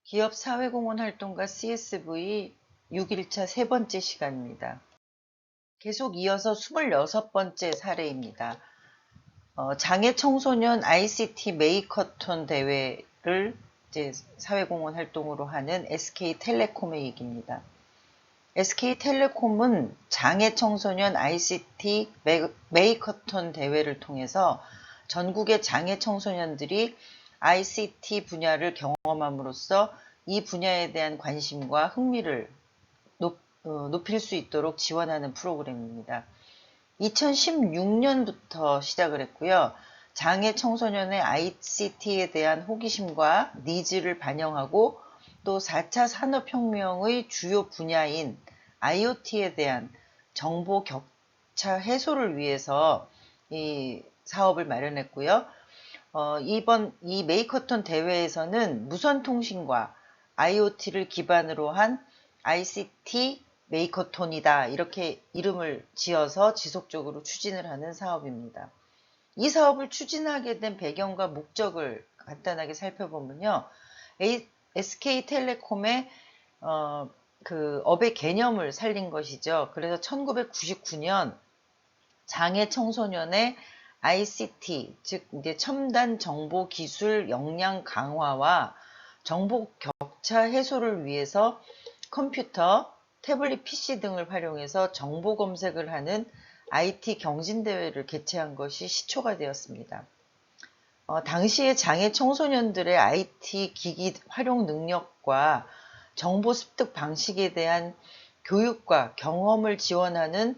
기업 사회공헌 활동가 CSV 6일차 세 번째 시간입니다. 계속 이어서 26번째 사례입니다. 장애 청소년 ICT 메이커톤 대회를 이제 사회공헌 활동으로 하는 SK텔레콤의 얘기입니다. SK텔레콤은 장애 청소년 ICT 메이커톤 대회를 통해서 전국의 장애 청소년들이 ICT 분야를 경험함으로써 이 분야에 대한 관심과 흥미를 높일 수 있도록 지원하는 프로그램입니다. 2016년부터 시작을 했고요. 장애 청소년의 ICT에 대한 호기심과 니즈를 반영하고 또 4차 산업혁명의 주요 분야인 IoT에 대한 정보 격차 해소를 위해서 이 사업을 마련했고요. 이번 이 메이커톤 대회에서는 무선통신과 IoT를 기반으로 한 ICT 메이커톤이다, 이렇게 이름을 지어서 지속적으로 추진을 하는 사업입니다. 이 사업을 추진하게 된 배경과 목적을 간단하게 살펴보면요. SK텔레콤의 그 업의 개념을 살린 것이죠. 그래서 1999년 장애 청소년의 ICT, 즉 이제 첨단 정보 기술 역량 강화와 정보 격차 해소를 위해서 컴퓨터, 태블릿 PC 등을 활용해서 정보 검색을 하는 IT 경진대회를 개최한 것이 시초가 되었습니다. 당시에 장애 청소년들의 IT 기기 활용 능력과 정보 습득 방식에 대한 교육과 경험을 지원하는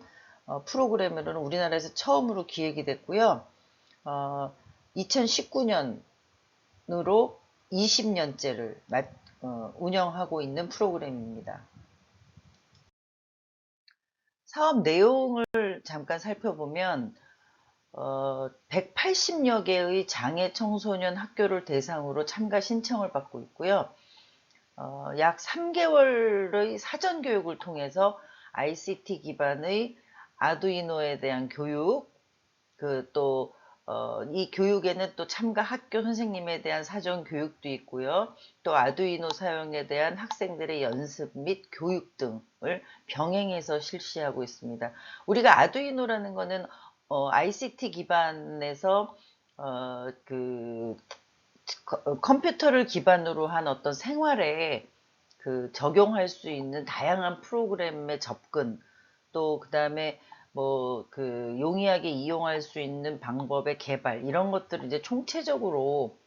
프로그램으로는 우리나라에서 처음으로 기획이 됐고요. 2019년으로 20년째를 운영하고 있는 프로그램입니다. 사업 내용을 잠깐 살펴보면 180여 개의 장애 청소년 학교를 대상으로 참가 신청을 받고 있고요. 약 3개월의 사전 교육을 통해서 ICT 기반의 아두이노에 대한 교육, 이 교육에는 또 참가 학교 선생님에 대한 사전 교육도 있고요. 또 아두이노 사용에 대한 학생들의 연습 및 교육 등을 병행해서 실시하고 있습니다. 우리가 아두이노라는 거는 ICT 기반에서 컴퓨터를 기반으로 한 어떤 생활에 적용할 수 있는 다양한 프로그램의 접근, 또 그다음에 용이하게 이용할 수 있는 방법의 개발, 이런 것들을 이제 총체적으로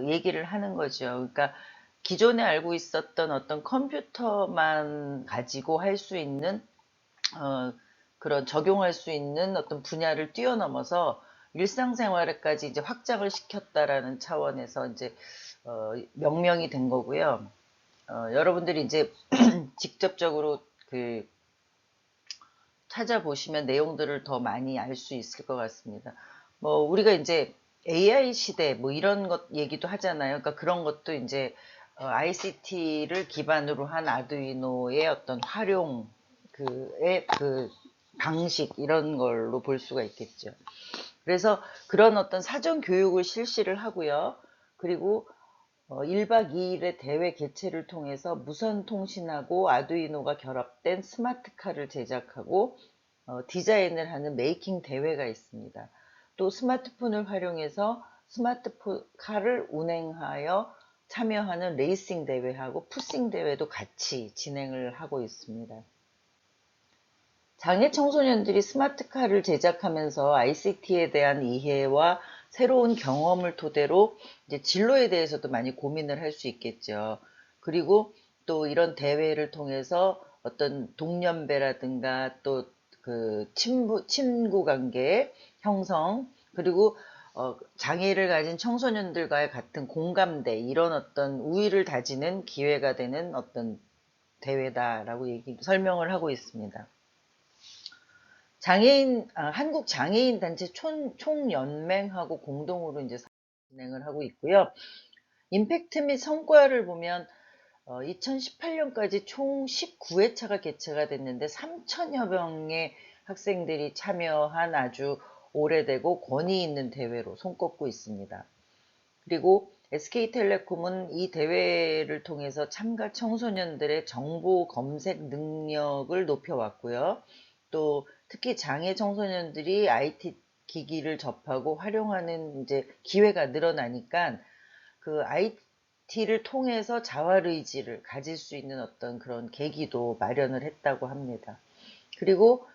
얘기를 하는 거죠. 그러니까 기존에 알고 있었던 어떤 컴퓨터만 가지고 할 수 있는 그런 적용할 수 있는 어떤 분야를 뛰어넘어서 일상생활에까지 이제 확장을 시켰다라는 차원에서 이제 명명이 된 거고요. 여러분들이 이제 직접적으로 찾아보시면 내용들을 더 많이 알 수 있을 것 같습니다. 우리가 이제 AI 시대 이런 것 얘기도 하잖아요. 그러니까 그런 것도 이제 ICT를 기반으로 한 아두이노의 어떤 활용, 방식, 이런 걸로 볼 수가 있겠죠. 그래서 그런 어떤 사전 교육을 실시를 하고요. 그리고 1박 2일의 대회 개최를 통해서 무선통신하고 아두이노가 결합된 스마트카를 제작하고 디자인을 하는 메이킹 대회가 있습니다. 또 스마트폰을 활용해서 스마트카를 운행하여 참여하는 레이싱 대회하고 푸싱 대회도 같이 진행을 하고 있습니다. 장애 청소년들이 스마트카를 제작하면서 ICT에 대한 이해와 새로운 경험을 토대로 이제 진로에 대해서도 많이 고민을 할 수 있겠죠. 그리고 또 이런 대회를 통해서 어떤 동년배라든가 또 친구 관계 형성, 그리고 장애를 가진 청소년들과의 같은 공감대, 이런 어떤 우위를 다지는 기회가 되는 어떤 대회다라고 설명을 하고 있습니다. 한국 장애인 단체 총연맹하고 공동으로 이제 진행을 하고 있고요. 임팩트 및 성과를 보면 2018년까지 총 19회차가 개최가 됐는데 3천여 명의 학생들이 참여한 아주 오래되고 권위 있는 대회로 손꼽고 있습니다. 그리고 SK텔레콤은 이 대회를 통해서 참가 청소년들의 정보 검색 능력을 높여왔고요. 또 특히 장애 청소년들이 IT 기기를 접하고 활용하는 이제 기회가 늘어나니까 그 IT를 통해서 자활의지를 가질 수 있는 어떤 그런 계기도 마련을 했다고 합니다. 그리고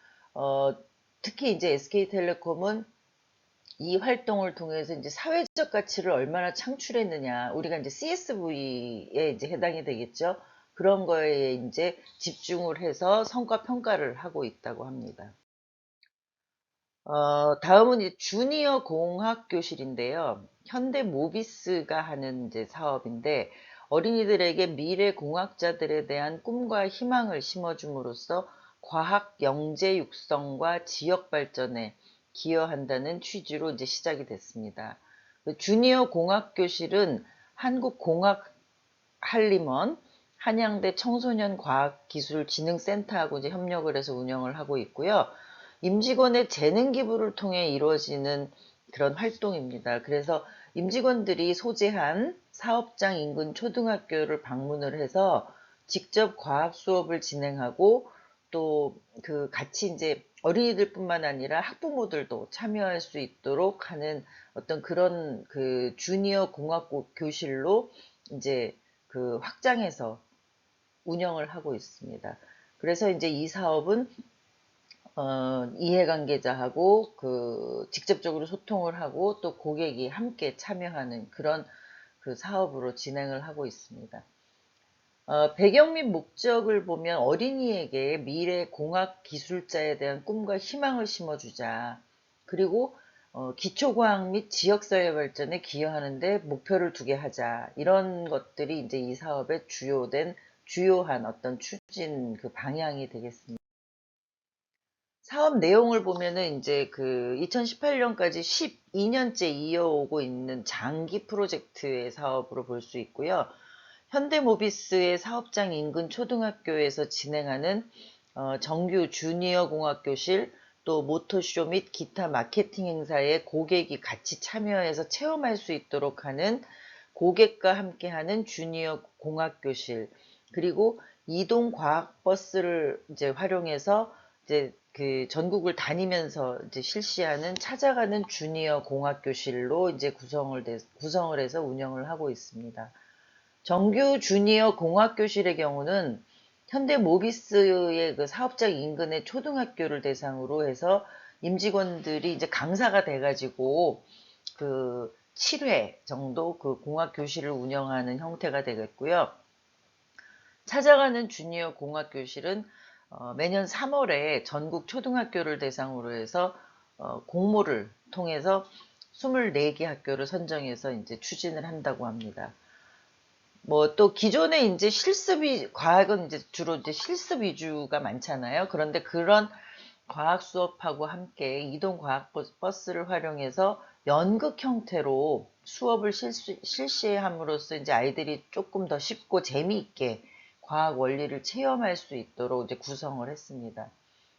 특히 이제 SK텔레콤은 이 활동을 통해서 이제 사회적 가치를 얼마나 창출했느냐, 우리가 이제 CSV에 이제 해당이 되겠죠. 그런 거에 이제 집중을 해서 성과 평가를 하고 있다고 합니다. 다음은 이제 주니어 공학 교실인데요. 현대 모비스가 하는 이제 사업인데 어린이들에게 미래 공학자들에 대한 꿈과 희망을 심어줌으로써 과학 영재 육성과 지역 발전에 기여한다는 취지로 이제 시작이 됐습니다. 그 주니어 공학 교실은 한국공학 한림원, 한양대 청소년과학기술진흥센터하고 이제 협력을 해서 운영을 하고 있고요. 임직원의 재능 기부를 통해 이루어지는 그런 활동입니다. 그래서 임직원들이 소재한 사업장 인근 초등학교를 방문을 해서 직접 과학 수업을 진행하고 또 그 같이 이제 어린이들뿐만 아니라 학부모들도 참여할 수 있도록 하는 어떤 그런 그 주니어 공학 교실로 이제 그 확장해서 운영을 하고 있습니다. 그래서 이제 이 사업은 이해관계자하고 그 직접적으로 소통을 하고 또 고객이 함께 참여하는 그런 그 사업으로 진행을 하고 있습니다. 배경 및 목적을 보면 어린이에게 미래 공학 기술자에 대한 꿈과 희망을 심어주자. 그리고 기초과학 및 지역사회 발전에 기여하는 데 목표를 두게 하자. 이런 것들이 이제 이 사업의 주요한 어떤 추진 그 방향이 되겠습니다. 사업 내용을 보면은 이제 그 2018년까지 12년째 이어오고 있는 장기 프로젝트의 사업으로 볼 수 있고요. 현대모비스의 사업장 인근 초등학교에서 진행하는 정규 주니어 공학교실, 또 모터쇼 및 기타 마케팅 행사에 고객이 같이 참여해서 체험할 수 있도록 하는 고객과 함께하는 주니어 공학교실, 그리고 이동 과학 버스를 이제 활용해서 이제 그 전국을 다니면서 이제 실시하는 찾아가는 주니어 공학교실로 이제 구성을 해서 운영을 하고 있습니다. 정규 주니어 공학교실의 경우는 현대 모비스의 그 사업장 인근의 초등학교를 대상으로 해서 임직원들이 이제 강사가 돼가지고 그 7회 정도 그 공학교실을 운영하는 형태가 되겠고요. 찾아가는 주니어 공학교실은 매년 3월에 전국 초등학교를 대상으로 해서 공모를 통해서 24개 학교를 선정해서 이제 추진을 한다고 합니다. 뭐 또 기존에 이제 과학은 이제 주로 이제 실습 위주가 많잖아요. 그런데 그런 과학 수업하고 함께 이동 과학 버스를 활용해서 연극 형태로 수업을 실시함으로써 이제 아이들이 조금 더 쉽고 재미있게 과학 원리를 체험할 수 있도록 이제 구성을 했습니다.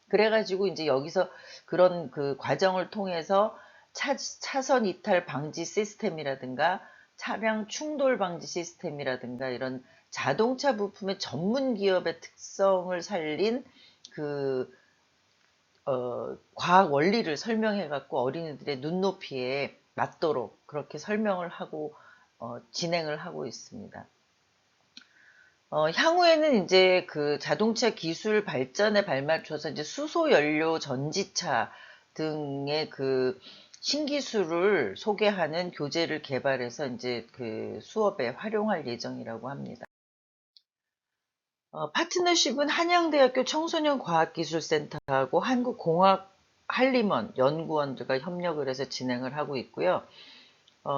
그래가지고 이제 여기서 그런 그 과정을 통해서 차선 이탈 방지 시스템이라든가 차량 충돌 방지 시스템이라든가 이런 자동차 부품의 전문 기업의 특성을 살린 그 과학 원리를 설명해 갖고 어린이들의 눈높이에 맞도록 그렇게 설명을 하고 진행을 하고 있습니다. 향후에는 이제 그 자동차 기술 발전에 발맞춰서 이제 수소 연료 전지차 등의 그 신기술을 소개하는 교재를 개발해서 이제 그 수업에 활용할 예정이라고 합니다. 파트너십은 한양대학교 청소년과학기술센터하고 한국공학 한림원 연구원들과 협력을 해서 진행을 하고 있고요.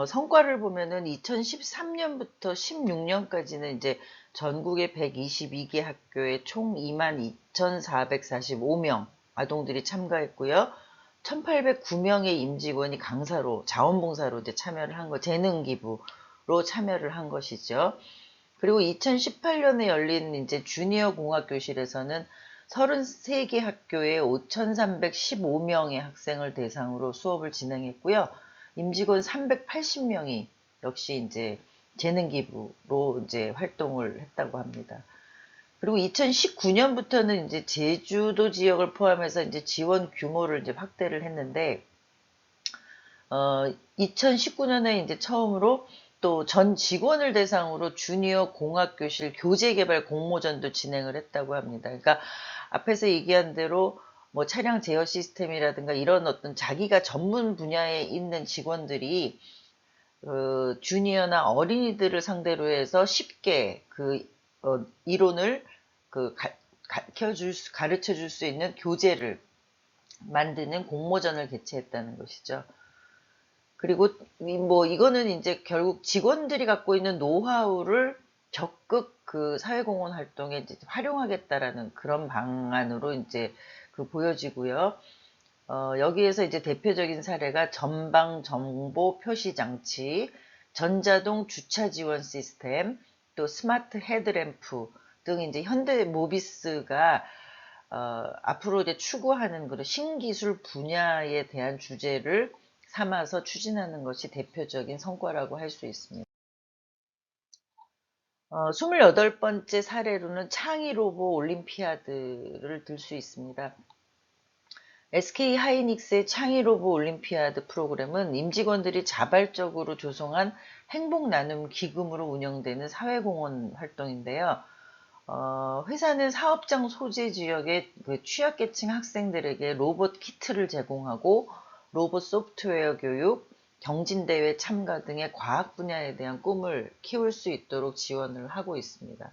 성과를 보면은 2013년부터 16년까지는 이제 전국의 122개 학교에 총 22,445명 아동들이 참가했고요. 1,809명의 임직원이 강사로, 자원봉사로 이제 참여를 한 재능 기부로 참여를 한 것이죠. 그리고 2018년에 열린 이제 주니어 공학교실에서는 33개 학교에 5,315명의 학생을 대상으로 수업을 진행했고요. 임직원 380명이 역시 이제 재능 기부로 이제 활동을 했다고 합니다. 그리고 2019년부터는 이제 제주도 지역을 포함해서 이제 지원 규모를 이제 확대를 했는데, 2019년에 이제 처음으로 또 전 직원을 대상으로 주니어 공학교실 교재개발 공모전도 진행을 했다고 합니다. 그러니까 앞에서 얘기한 대로 뭐 차량 제어 시스템이라든가 이런 어떤 자기가 전문 분야에 있는 직원들이 주니어나 어린이들을 상대로 해서 쉽게 이론을 가르쳐 줄 수 있는 교재를 만드는 공모전을 개최했다는 것이죠. 그리고 이거는 이제 결국 직원들이 갖고 있는 노하우를 적극 그 사회공헌 활동에 이제 활용하겠다라는 그런 방안으로 이제 보여지고요. 여기에서 이제 대표적인 사례가 전방 정보 표시 장치, 전자동 주차 지원 시스템, 또 스마트 헤드램프 등 이제 현대 모비스가 앞으로 이제 추구하는 그런 신기술 분야에 대한 주제를 삼아서 추진하는 것이 대표적인 성과라고 할 수 있습니다. 28번째 사례로는 창의 로봇 올림피아드를 들 수 있습니다. SK 하이닉스의 창의 로봇 올림피아드 프로그램은 임직원들이 자발적으로 조성한 행복 나눔 기금으로 운영되는 사회공헌 활동인데요. 회사는 사업장 소재 지역의 취약계층 학생들에게 로봇 키트를 제공하고 로봇 소프트웨어 교육, 경진대회 참가 등의 과학 분야에 대한 꿈을 키울 수 있도록 지원을 하고 있습니다.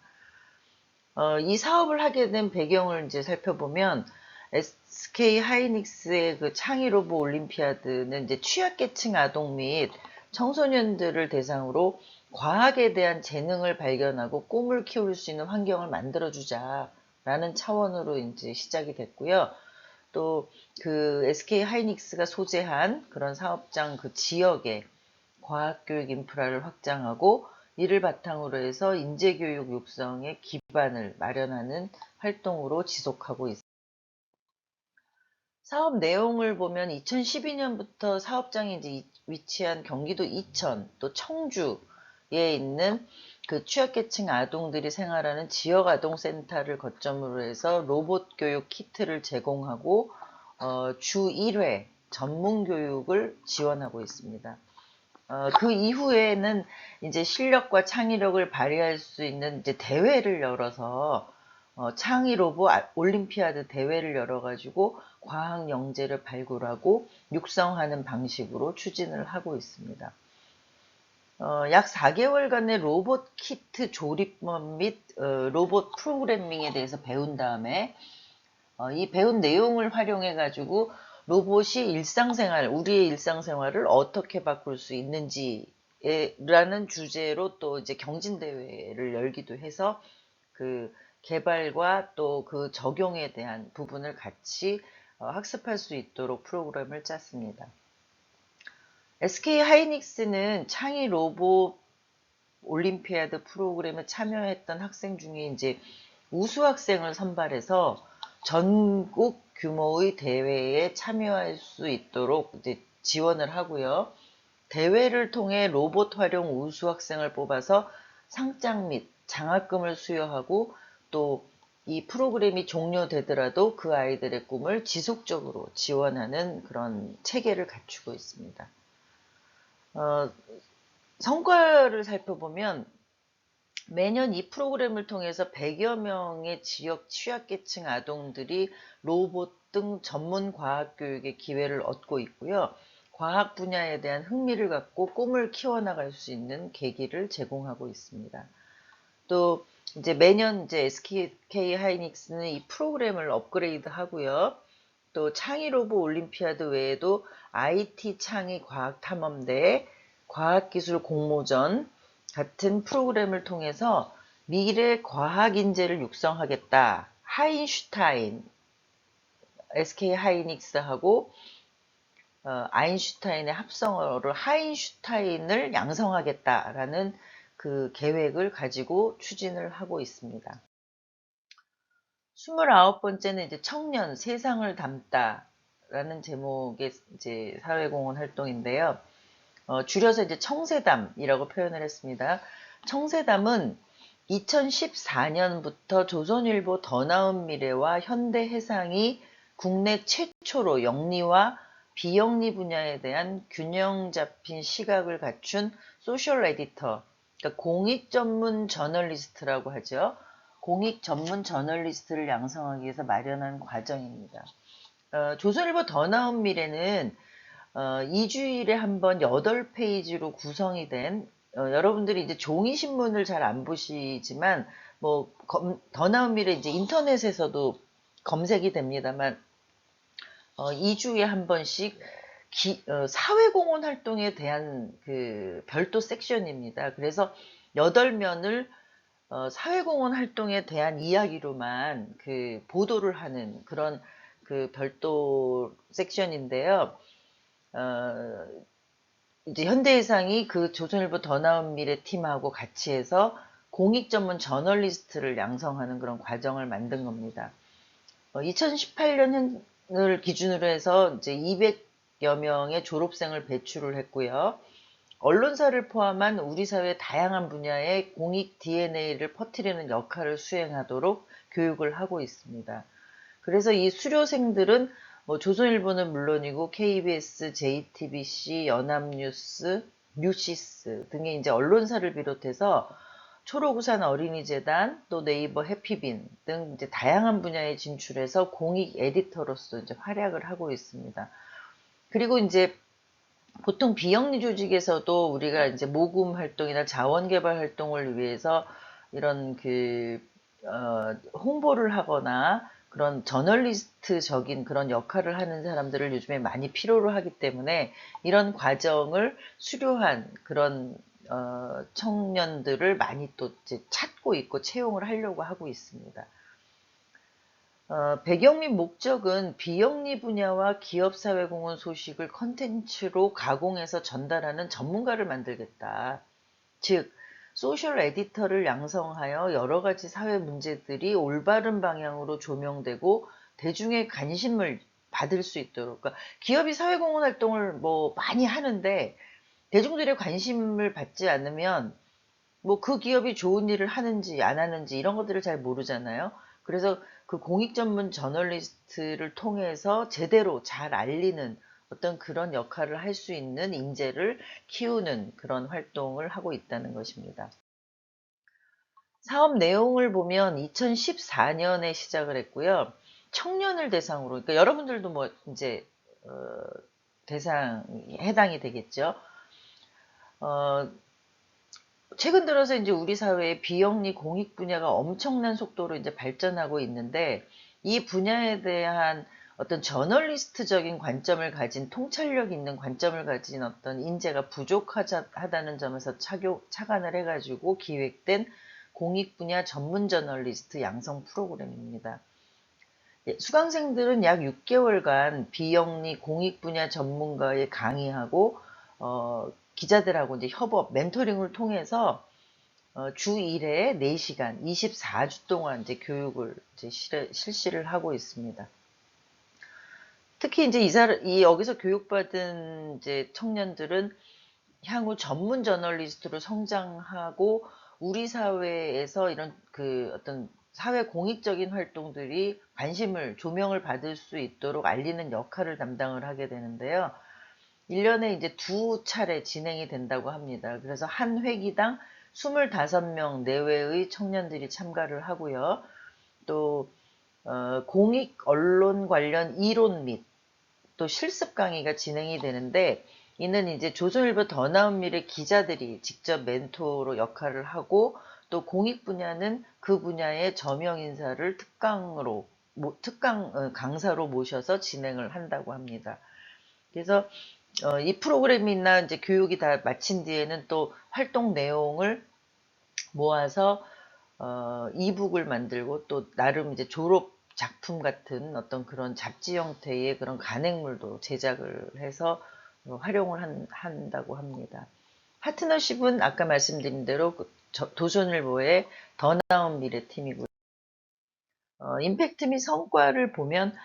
이 사업을 하게 된 배경을 이제 살펴보면 SK 하이닉스의 창의 로봇 올림피아드는 이제 취약계층 아동 및 청소년들을 대상으로 과학에 대한 재능을 발견하고 꿈을 키울 수 있는 환경을 만들어주자라는 차원으로 이제 시작이 됐고요. 또 SK 하이닉스가 소재한 그런 사업장 지역에 과학교육 인프라를 확장하고 이를 바탕으로 해서 인재교육 육성의 기반을 마련하는 활동으로 지속하고 있습니다. 사업 내용을 보면 2012년부터 사업장이 이제 위치한 경기도 이천, 또 청주에 있는 취약계층 아동들이 생활하는 지역아동센터를 거점으로 해서 로봇 교육 키트를 제공하고 주 1회 전문 교육을 지원하고 있습니다. 그 이후에는 이제 실력과 창의력을 발휘할 수 있는 이제 대회를 열어서 창의 로봇 올림피아드 대회를 열어가지고 과학 영재를 발굴하고 육성하는 방식으로 추진을 하고 있습니다. 약 4개월간의 로봇 키트 조립법 및 로봇 프로그래밍에 대해서 배운 다음에 이 배운 내용을 활용해가지고 로봇이 우리의 일상생활을 어떻게 바꿀 수 있는지 라는 주제로 또 이제 경진대회를 열기도 해서 개발과 또 적용에 대한 부분을 같이 학습할 수 있도록 프로그램을 짰습니다. SK 하이닉스는 창의 로봇 올림피아드 프로그램에 참여했던 학생 중에 이제 우수 학생을 선발해서 전국 규모의 대회에 참여할 수 있도록 이제 지원을 하고요. 대회를 통해 로봇 활용 우수 학생을 뽑아서 상장 및 장학금을 수여하고 또 이 프로그램이 종료되더라도 그 아이들의 꿈을 지속적으로 지원하는 그런 체계를 갖추고 있습니다. 성과를 살펴보면 매년 이 프로그램을 통해서 100여 명의 지역 취약계층 아동들이 로봇 등 전문 과학 교육의 기회를 얻고 있고요. 과학 분야에 대한 흥미를 갖고 꿈을 키워나갈 수 있는 계기를 제공하고 있습니다. 또 이제 매년 이제 SK 하이닉스는 이 프로그램을 업그레이드 하고요. 또 창의 로봇 올림피아드 외에도 IT 창의 과학 탐험대회, 과학기술 공모전 같은 프로그램을 통해서 미래 과학 인재를 육성하겠다. 하인슈타인, SK 하이닉스하고 아인슈타인의 합성어를 하인슈타인을 양성하겠다라는 계획을 가지고 추진을 하고 있습니다. 29번째는 이제 청년 세상을 담다라는 제목의 이제 사회공헌 활동인데요. 줄여서 이제 청세담이라고 표현을 했습니다. 청세담은 2014년부터 조선일보 더 나은 미래와 현대해상이 국내 최초로 영리와 비영리 분야에 대한 균형 잡힌 시각을 갖춘 소셜 에디터, 그러니까 공익 전문 저널리스트라고 하죠. 공익 전문 저널리스트를 양성하기 위해서 마련한 과정입니다. 조선일보 더 나은 미래는 2주일에 한 번 8페이지로 구성이 된, 여러분들이 이제 종이 신문을 잘 안 보시지만 뭐 더 나은 미래 이제 인터넷에서도 검색이 됩니다만 2주에 한 번씩 사회공헌 활동에 대한 그 별도 섹션입니다. 그래서 8면을 사회공헌 활동에 대한 이야기로만 그 보도를 하는 그런 그 별도 섹션인데요. 이제 현대해상이 그 조선일보 더 나은 미래 팀하고 같이 해서 공익 전문 저널리스트를 양성하는 그런 과정을 만든 겁니다. 2018년을 기준으로 해서 이제 200여 명의 졸업생을 배출을 했고요. 언론사를 포함한 우리 사회 다양한 분야의 공익 DNA를 퍼뜨리는 역할을 수행하도록 교육을 하고 있습니다. 그래서 이 수료생들은 뭐 조선일보는 물론이고 KBS, JTBC, 연합뉴스, 뉴시스 등의 이제 언론사를 비롯해서 초록우산 어린이재단, 또 네이버 해피빈 등 이제 다양한 분야에 진출해서 공익 에디터로서 이제 활약을 하고 있습니다. 그리고 이제 보통 비영리 조직에서도 우리가 이제 모금 활동이나 자원 개발 활동을 위해서 이런 홍보를 하거나 그런 저널리스트적인 그런 역할을 하는 사람들을 요즘에 많이 필요로 하기 때문에 이런 과정을 수료한 그런 청년들을 많이 또 이제 찾고 있고 채용을 하려고 하고 있습니다. 배경 및 목적은 비영리 분야와 기업사회공헌 소식을 컨텐츠로 가공해서 전달하는 전문가를 만들겠다. 즉, 소셜 에디터를 양성하여 여러 가지 사회 문제들이 올바른 방향으로 조명되고 대중의 관심을 받을 수 있도록. 그러니까 기업이 사회공헌 활동을 뭐 많이 하는데 대중들의 관심을 받지 않으면 뭐 그 기업이 좋은 일을 하는지 안 하는지 이런 것들을 잘 모르잖아요. 그래서 그 공익 전문 저널리스트를 통해서 제대로 잘 알리는 어떤 그런 역할을 할 수 있는 인재를 키우는 그런 활동을 하고 있다는 것입니다. 사업 내용을 보면 2014년에 시작을 했고요. 청년을 대상으로, 그러니까 여러분들도 뭐 이제 대상이 해당이 되겠죠. 어, 최근 들어서 이제 우리 사회의 비영리 공익 분야가 엄청난 속도로 이제 발전하고 있는데 이 분야에 대한 어떤 저널리스트적인 관점을 가진 통찰력 있는 관점을 가진 어떤 인재가 부족하다는 점에서 착안을 해가지고 기획된 공익 분야 전문 저널리스트 양성 프로그램입니다. 수강생들은 약 6개월간 비영리 공익 분야 전문가의 강의하고 기자들하고 이제 협업, 멘토링을 통해서 주 1회 4시간, 24주 동안 이제 교육을 이제 실시를 하고 있습니다. 특히 이제 여기서 교육받은 이제 청년들은 향후 전문 저널리스트로 성장하고 우리 사회에서 이런 그 어떤 사회 공익적인 활동들이 조명을 받을 수 있도록 알리는 역할을 담당을 하게 되는데요. 1년에 이제 2차례 진행이 된다고 합니다. 그래서 한 회기당 25명 내외의 청년들이 참가를 하고요. 또 공익 언론 관련 이론 및 또 실습 강의가 진행이 되는데 이는 이제 조선일보 더 나은 미래 기자들이 직접 멘토로 역할을 하고 또 공익 분야는 그 분야의 저명 인사를 특강 강사로 모셔서 진행을 한다고 합니다. 그래서 이 프로그램이나 이제 교육이 다 마친 뒤에는 또 활동 내용을 모아서 이북을 만들고 또 나름 이제 졸업 작품 같은 어떤 그런 잡지 형태의 그런 간행물도 제작을 해서 활용을 한다고 합니다. 파트너십은 아까 말씀드린 대로 조선일보의 더 나은 미래 팀이고요. 임팩트 및 성과를 보면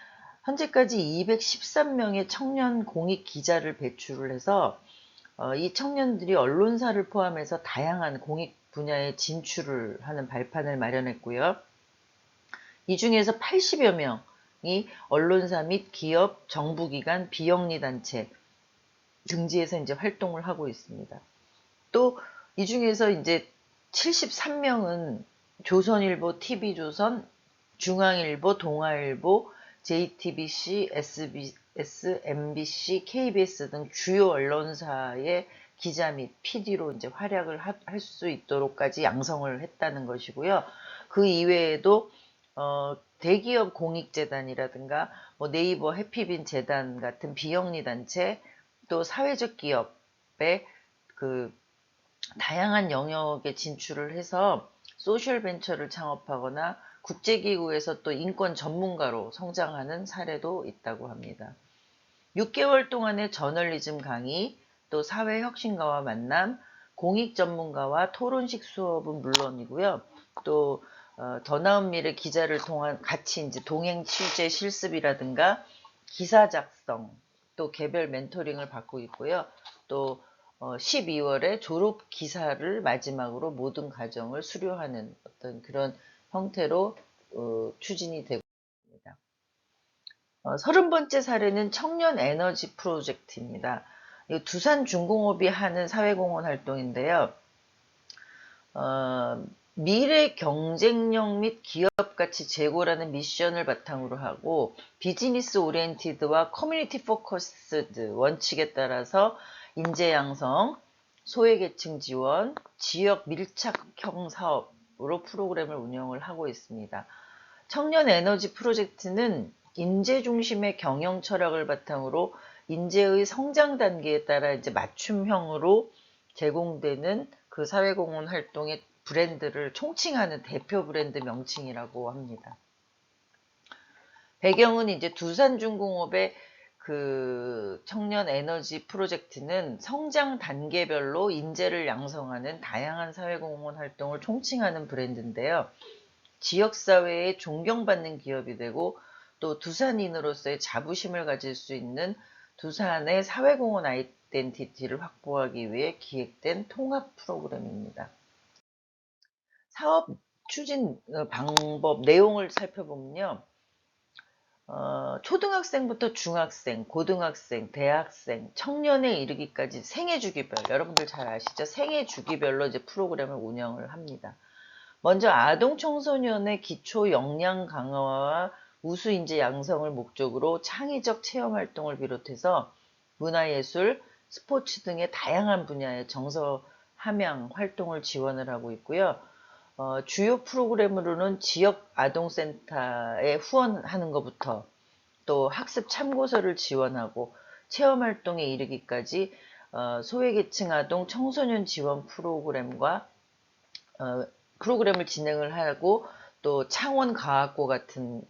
현재까지 213명의 청년 공익 기자를 배출을 해서 이 청년들이 언론사를 포함해서 다양한 공익 분야에 진출을 하는 발판을 마련했고요. 이 중에서 80여 명이 언론사 및 기업, 정부기관, 비영리단체 등지에서 이제 활동을 하고 있습니다. 또 이 중에서 이제 73명은 조선일보, TV조선, 중앙일보, 동아일보, JTBC, SBS, MBC, KBS 등 주요 언론사의 기자 및 PD로 이제 활약을 할 수 있도록까지 양성을 했다는 것이고요. 그 이외에도 대기업 공익재단이라든가 뭐 네이버 해피빈 재단 같은 비영리 단체, 또 사회적 기업의 그 다양한 영역에 진출을 해서 소셜 벤처를 창업하거나 국제기구에서 또 인권 전문가로 성장하는 사례도 있다고 합니다. 6개월 동안의 저널리즘 강의, 또 사회혁신가와 만남, 공익 전문가와 토론식 수업은 물론이고요. 또 더 나은 미래 기자를 통한 같이 이제 동행 취재 실습이라든가 기사 작성, 또 개별 멘토링을 받고 있고요. 또 12월에 졸업 기사를 마지막으로 모든 과정을 수료하는 어떤 그런 형태로 추진이 되고 있습니다. 30번째 사례는 청년 에너지 프로젝트입니다. 두산중공업이 하는 사회공헌 활동인데요. 미래 경쟁력 및 기업 가치 제고라는 미션을 바탕으로 하고 비즈니스 오리엔티드와 커뮤니티 포커스드 원칙에 따라서 인재 양성, 소외계층 지원, 지역 밀착형 사업으로 프로그램을 운영을 하고 있습니다. 청년 에너지 프로젝트는 인재 중심의 경영 철학을 바탕으로 인재의 성장 단계에 따라 이제 맞춤형으로 제공되는 그 사회공헌 활동의 브랜드를 총칭하는 대표 브랜드 명칭이라고 합니다. 배경은 이제 두산중공업의 그 청년 에너지 프로젝트는 성장 단계별로 인재를 양성하는 다양한 사회공헌 활동을 총칭하는 브랜드인데요. 지역사회에 존경받는 기업이 되고 또 두산인으로서의 자부심을 가질 수 있는 두산의 사회공헌 아이덴티티를 확보하기 위해 기획된 통합 프로그램입니다. 사업 추진 방법 내용을 살펴보면요. 초등학생부터 중학생, 고등학생, 대학생, 청년에 이르기까지 생애주기별, 여러분들 잘 아시죠? 생애주기별로 이제 프로그램을 운영을 합니다. 먼저 아동 청소년의 기초 역량 강화와 우수 인재 양성을 목적으로 창의적 체험 활동을 비롯해서 문화예술, 스포츠 등의 다양한 분야의 정서 함양 활동을 지원을 하고 있고요. 주요 프로그램으로는 지역 아동센터에 후원하는 것부터 또 학습 참고서를 지원하고 체험 활동에 이르기까지 소외계층 아동 청소년 지원 프로그램과 프로그램을 진행을 하고 또 창원과학고 같은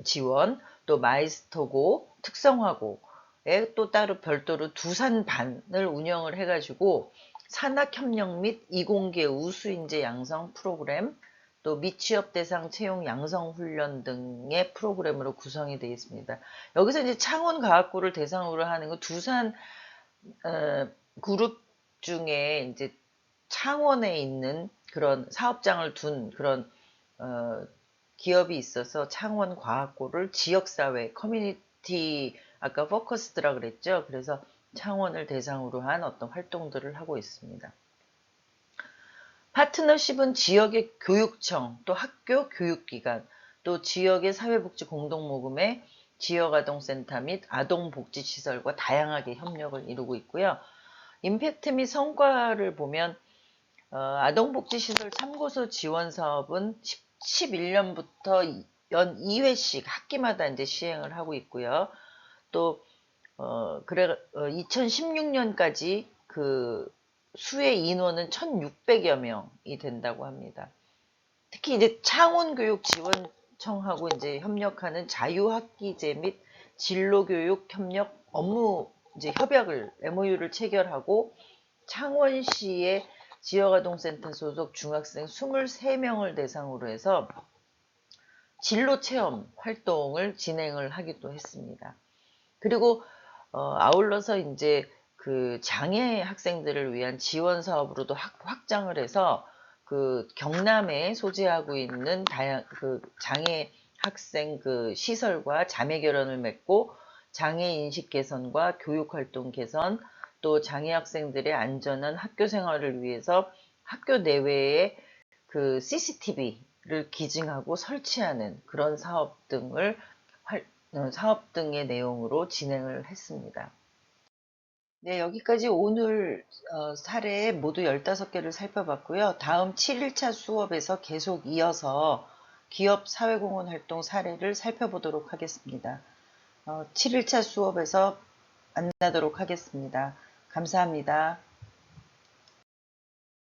지원, 또 마이스터고, 특성화고에 또 따로 별도로 두산반을 운영을 해가지고 산학협력 및 이공계 우수인재 양성 프로그램, 또 미취업 대상 채용 양성 훈련 등의 프로그램으로 구성이 되어 있습니다. 여기서 이제 창원과학고를 대상으로 하는 건 두산 그룹 중에 이제 창원에 있는 그런 사업장을 둔 그런 기업이 있어서 창원과학고를 지역사회 커뮤니티 아까 포커스드라 그랬죠. 그래서 창원을 대상으로 한 어떤 활동들을 하고 있습니다. 파트너십은 지역의 교육청, 또 학교 교육기관, 또 지역의 사회복지 공동모금회, 지역아동센터 및 아동복지시설과 다양하게 협력을 이루고 있고요. 임팩트 및 성과를 보면 아동복지시설 참고서 지원 사업은 11년부터 연 2회씩 학기마다 이제 시행을 하고 있고요. 또 2016년까지 그 수혜 인원은 1,600여 명이 된다고 합니다. 특히 이제 창원교육지원청하고 이제 협력하는 자유학기제 및 진로교육 협력 업무 이제 협약을 MOU를 체결하고 창원시의 지역아동센터 소속 중학생 23명을 대상으로 해서 진로체험 활동을 진행을 하기도 했습니다. 그리고 아울러서 이제 그 장애 학생들을 위한 지원 사업으로도 확장을 해서 그 경남에 소재하고 있는 그 장애 학생 그 시설과 자매 결연을 맺고 장애 인식 개선과 교육 활동 개선, 또 장애 학생들의 안전한 학교 생활을 위해서 학교 내외에 그 CCTV를 기증하고 설치하는 그런 사업 등의 내용으로 진행을 했습니다. 네, 여기까지 오늘 사례 모두 15개를 살펴봤고요. 다음 7일차 수업에서 계속 이어서 기업 사회공헌 활동 사례를 살펴보도록 하겠습니다. 7일차 수업에서 만나도록 하겠습니다. 감사합니다.